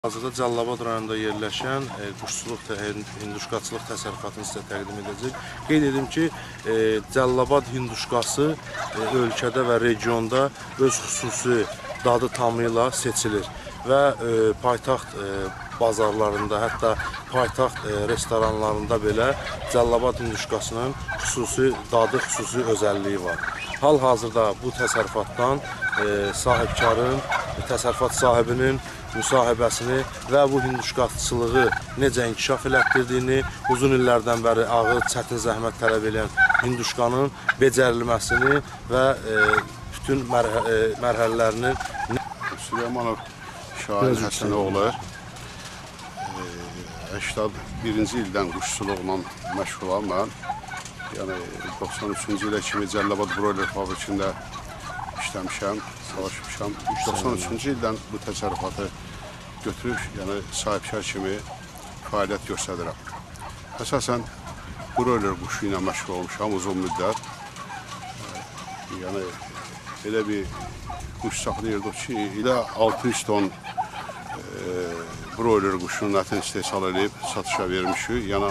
Hazırda Cəlilabad rayonunda yerləşən quşçuluq, hinduşkaçılıq təsərrüfatını sizə təqdim edəcək. Qeyd edim ki, Cəlilabad hinduşkası ölkədə və regionda öz xüsusi dadı tamı ilə seçilir və paytaxt bazarlarında, hətta paytaxt restoranlarında belə Cəlilabad hinduşkasının xüsusi dadı, xüsusi özəlliyi var. Hal-hazırda bu təsərrüfatdan sahibkarın, təsərrüfat sahibinin müsahibəsini və bu hinduşkaçılığı necə inkişaf elətdirdiyini, uzun illərdən bəri ağır, çətin zəhmət tələb edən hinduşkanın becərilməsini və bütün mərhələlərinin Süleymanov Şahin Həsənoğlu 81-ci ildən quşçuluqla məşğulam mən. Yəni 93-cü ilə kimi Cəlilabad broiler fabrikində işləmişəm, çalışmışam. 93-cü ildən bu təsərrüfatı götürüb, yəni sahibkar kimi fəaliyyət göstərirəm. Əsasən broiler quşu ilə məşğul olmuşam uzun müddət. Yəni elə bir quş saxlayırdıq ki, ilə 600 ton broiler quşunun ətini istehsal edib satışa vermişik. Yəni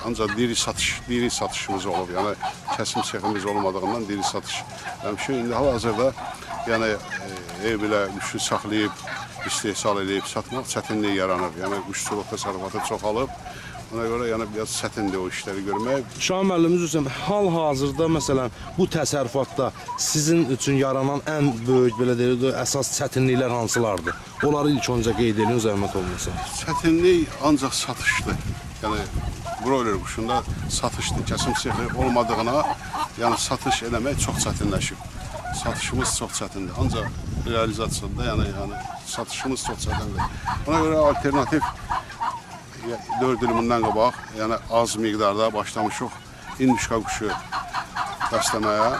ancaq diri satışımız olub. Yəni kəsim seximiz olmadığından diri satış eləmişik. İndi hal-hazırda yəni belə quşu saxlayıb istehsal edib satmaq çətinlik yaranır. Yəni quşçuluq təsərrüfatı çoxalıb. Ona görə yəni biraz çətindir o işləri görmək. Şahin müəllimimiz üçün hal-hazırda məsələn bu təsərrüfatda sizin üçün yaranan ən böyük belə deyək, əsas çətinliklər hansılardır? Onları ilk öncə qeyd edin, zəhmət olmasa. Çətinlik ancaq satışdır. Yəni broiler quşunda satışdır. Kəsim sexi olmadığına, yəni satış eləmək çox çətinləşib. Satışımız çox çətindir. Ancaq realizasiyada yəni satışımız çox çətindir. Ona görə alternativ 4 il bundan qabaq, yəni az miqdarda başlamışıq hinduşka quşu bəsləməyə.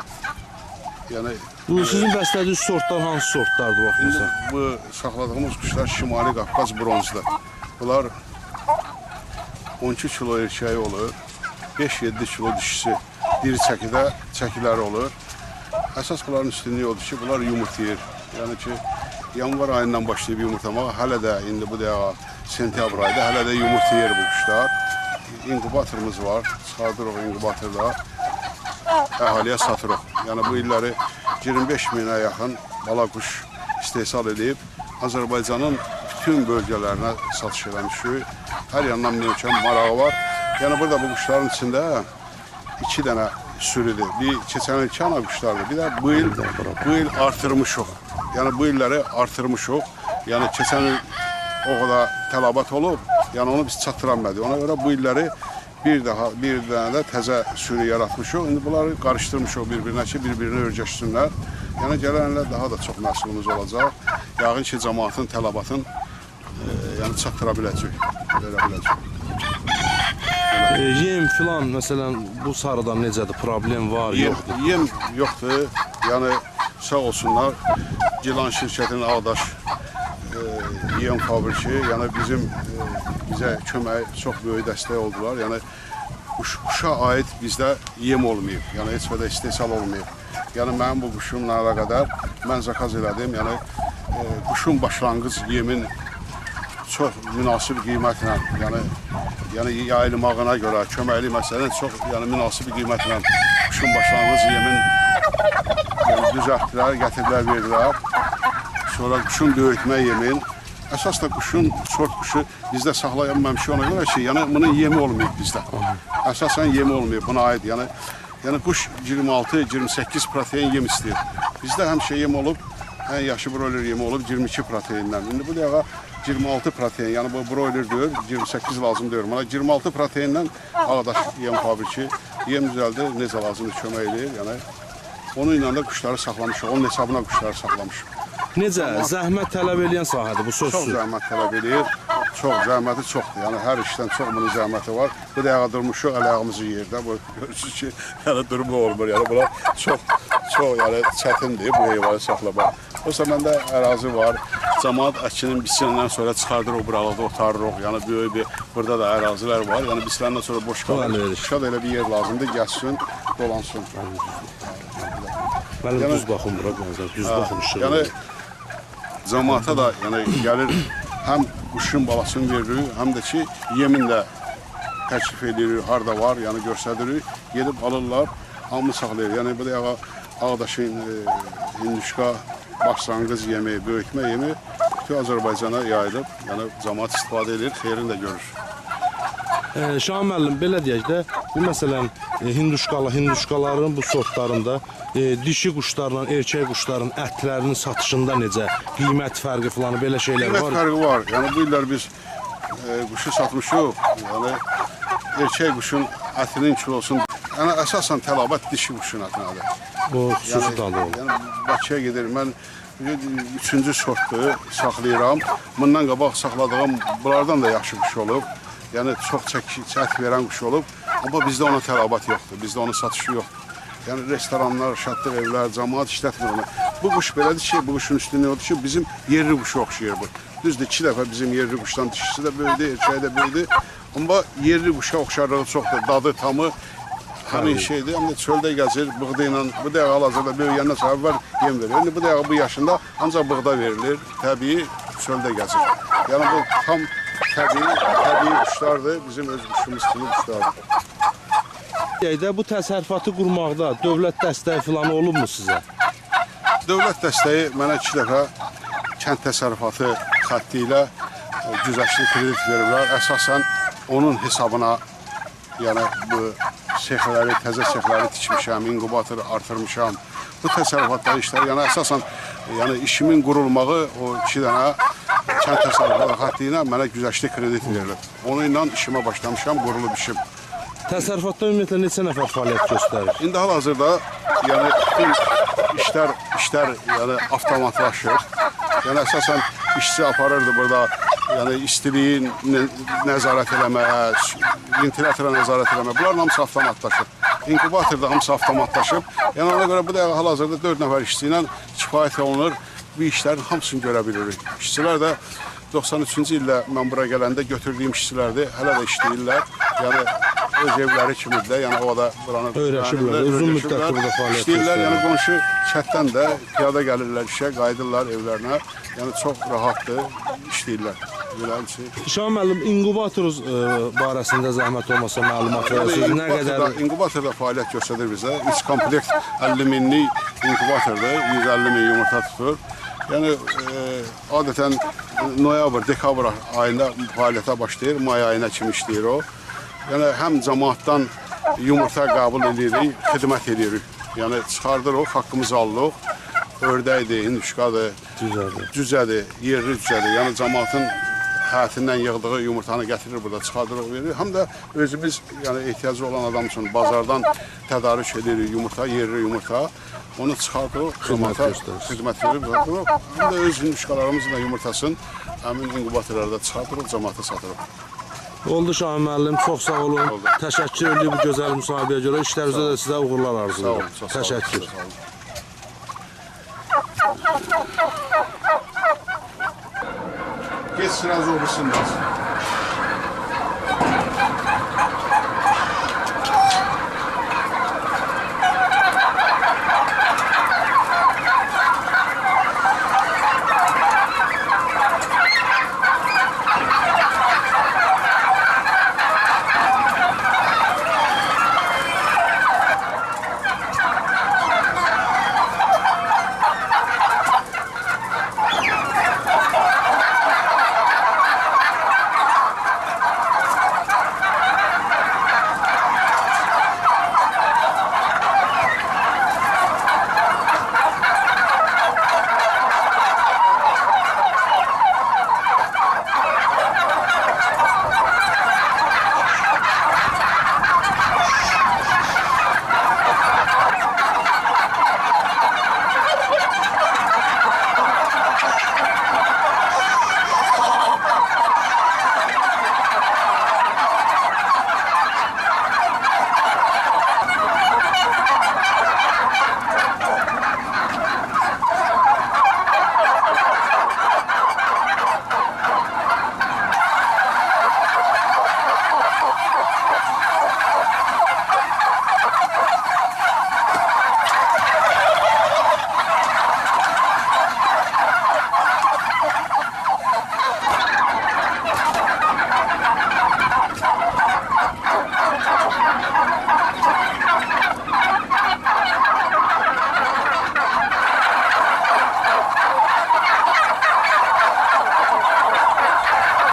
Yəni bu sizin bəslədiyiniz sortlar hansı sortlardır baxırsan? Bu saxladığımız quşlar Şimali Qafqaz bronzdur. Bunlar 12 kilo erkəyi olur, 5-7 kilo dişisi diri çəkiləri olur. Əsas bunların üstünlüyü odur ki, bunlar yumurtlayır. Yəni ki, yanvar ayından başlayıb yumurtlamağa, hələ də indi bu dəqiqə sentyabr ayda hələ də yumurtlayır bu quşlar. İnkubatorumuz var, çıxardırıq inkubatorda, əhaliyə satırıq. Yəni bu illəri 25 minə yaxın bala quş istehsal edib, Azərbaycanın bütün bölgələrinə satış eləmişik. Hər yandan mümkün marağı var. Yəni burada bu quşların içində 2 dənə sürüdür. Bir keçən il 2 ana quşlardır, bir də bu il artırmışıq. Yəni bu illəri artırmışıq. Yəni keçən il o qədər tələbat olub, yəni onu biz çatdıranmadık. Ona görə bu illəri bir dənə də təzə sürü yaratmışıq. İndi bunları qarışdırmışıq bir-birinə ki, bir-birini örgəşsinlər. Yəni gələn illər daha da çox məhsulumuz olacaq. Yəqin ki, cəmaatın tələbatını yəni çatdıra biləcək, verə biləcək. Yem filan, məsələn, bu sarıdan necədir? Problem var, yoxdur? Yem yoxdur. Yəni sağ olsunlar, Gilan şirkətinin Ağdaş yem fabriki, yəni bizə kömək, çox böyük dəstək oldular. Yəni quşa aid bizdə yem olmayıb, yəni heç qədər istehsal olmayıb. Yəni mənim bu quşumla əlaqədar mən zakaz elədim. Yəni quşun başlanğıc yemin çox münasib qiymətlə, yəni yayılmağına görə, köməkli məsələn çox münasib qiymətlə quşun başlanğıc yemin düzəltdilər, gətirdilər, verdilər. Sonra quşun böyütmə yemin, əsas da quşun, sort quşu bizdə saxlayanmamışıq ona görə ki, yəni bunun yemi olmayıb bizdə. Əsasən yemi olmayıb, buna aid. Yəni quş 26-28 protein yem istəyir. Bizdə həmişə yem olub, ən yaxşı broiler yemi olub 22 proteindən. İndi bu dəqiqə 26 protein, yəni bu broiler deyil, 28 lazım deyir. Mənə 26 proteindən Ağdaş yem fabriki yem düzəldir, necə lazımdır kömək edir. Yəni onun ilə də quşları saxlamışıq, onun hesabına quşları saxlamışıq. Necə? Zəhmət tələb edən sahədir bu sözsüz? Çox zəhmət tələb edir, zəhməti çoxdur. Yəni hər işdən çox bunun zəhməti var. Bu dəqiqə durmuşuq, ələyağımızı yerdə. Görürsünüz ki, yəni durma olmur. Yəni bunlar çox çətindir bu heyvanı saxlamaq. Oysa məndə ərazi var. Cəmaat əkinin bisiləndən sonra çıxardırıq, buralarda otarırıq. Yəni böyük bir, burada da ərazilər var. Yəni bisiləndən sonra boş qalır. Quşa da elə bir yer lazımdır, gəlsin, dolansın. Mənim düz baxın bura, düz baxın. Yəni cəmaata da yəni gəlir həm quşun balasını veririk, həm də ki, yemin də təklif edirik, harda var, yəni göstəririk, gedib alırlar, hamı saxlayır. Yəni bu da Ağdaşın hinduşka başlanğıc yemeği, böyütmə yemeği bütün Azərbaycana yayılıb, yəni cəmaət istifadə edir, xeyrini də görür. Şahin müəllim, belə deyək də, bu məsələn hinduşkaların bu sortlarında dişi quşlarla erkək quşların ətlərinin satışında necə qiymət fərqi falan belə şeylər var? Qiymət fərqi var. Yəni bu illər biz quşu satmışıq. Yəni erkək quşun ətinin kilosun, yəni əsasən tələbat dişi quşun ətinədir. O xüsusi dalı olur. Yəni Bakıya gedir. Mən 3-cü sortdur saxlayıram. Bundan qabaq saxladığım bunlardan da yaxşı quş olub. Yəni çox çət verən quş olub. Amma bizdə ona tələbat yoxdur. Bizdə onun satışı yoxdur. Yəni restoranlar, şadlıq evlər, cəmaət işlətmir onu. Bu quş belədir ki, bu quşun üstünlüyü odur ki, bizim yerli quşu oxşayır bu. Düzdür, 2 dəfə bizim yerli quşdan dişisi də böyüdü, erkəyi də böyüdü. Amma yerli quşa oxşarlığı çoxdur. Dadı, tamı həmin şeydir. Amma çöldə gəzir, bığdı ilə. Bu da hal-hazırda böyüyəndən sonra əvvəl yem verir. İndi bu da bu yaşında ancaq bığda verilir. Təbii çöldə gəzir. Yəni bu tam təbii quşlardır. Bizim öz quşumuz kimi quşlardır. Bu təsərrüfatı qurmaqda dövlət dəstəyi falan olubmu sizə? Dövlət dəstəyi mənə 2 dəfə kənd təsərrüfatı xətti ilə güzəştli kredit veriblər. Əsasən onun hesabına, yəni bu sexləri, təzə sexləri tikmişəm, inkubatoru artırmışam. Bu təsərrüfatları işlər, yəni əsasən işimin qurulmağı o 2 dənə kənd təsərrüfatı xətti ilə mənə güzəştli kredit verilib. Onu ilə işimə başlamışam, qurulub işim. Təsərrüfatda ümumiyyətlə neçə nəfər fəaliyyət göstərir? İndi hal-hazırda yəni bütün işlər yəni avtomatlaşır. Yəni əsasən işçi aparırdı burada, yəni istiliyi nəzarət eləməyə, ventilatora nəzarət eləməyə. Bunların hamısı avtomatlaşıb. İnkubatorda hamısı avtomatlaşıb. Yəni ona görə bu da hal-hazırda 4 nəfər işçi ilə kifayət olunur. Bu işlərin hamısını görə bilirik. İşçilər də 93-cü ildə mən bura gələndə götürdüyüm işçilərdir. Hələ də işləyirlər. Yəni öz evləri kimidir. Yəni o da buranı öyrəşiblər. Uzun müddətdir burada fəaliyyət işləyirlər. Yəni qonşu kətdən də piyada gəlirlər işə, qayıdırlar evlərinə. Yəni çox rahatdır, işləyirlər. Şahin müəllim, inkubator barəsində zəhmət olmasa məlumat verirsiniz. Nə qədər? İnkubatorda fəaliyyət göstərir bizə. 3 komplekt 50 minlik inkubatordur. 150 min yumurta tutur. Yəni adətən noyabr, dekabr ayında fəaliyyətə başlayır. May ayına kimi işləyir o. Yəni həm cəmaatdan yumurta qəbul edirik, xidmət edirik. Yəni çıxardırıq, haqqımızı alırıq. Ördəkdir, hinduşkadır, cüzədir, yerli cüzədir. Yəni cəmaatın həyətindən yığdığı yumurtanı gətirir burada, çıxardırıq, verir. Həm də özümüz ehtiyacı olan adam üçün bazardan tədarük edirik yumurta, yerli yumurta. Onu çıxardırıq, cəmaata xidmət verir. Həm də öz hinduşkalarımızın da yumurtasını həmin inkubatorlarda çıxardırıq, cəmaata satırıq. Oldu Şahin müəllim, çox sağ olun. Təşəkkür edirik bu gözəl müsahibəyə görə. İşlərinizdə də sizə uğurlar arzulayıram. Təşəkkür. Geç sırası olursun.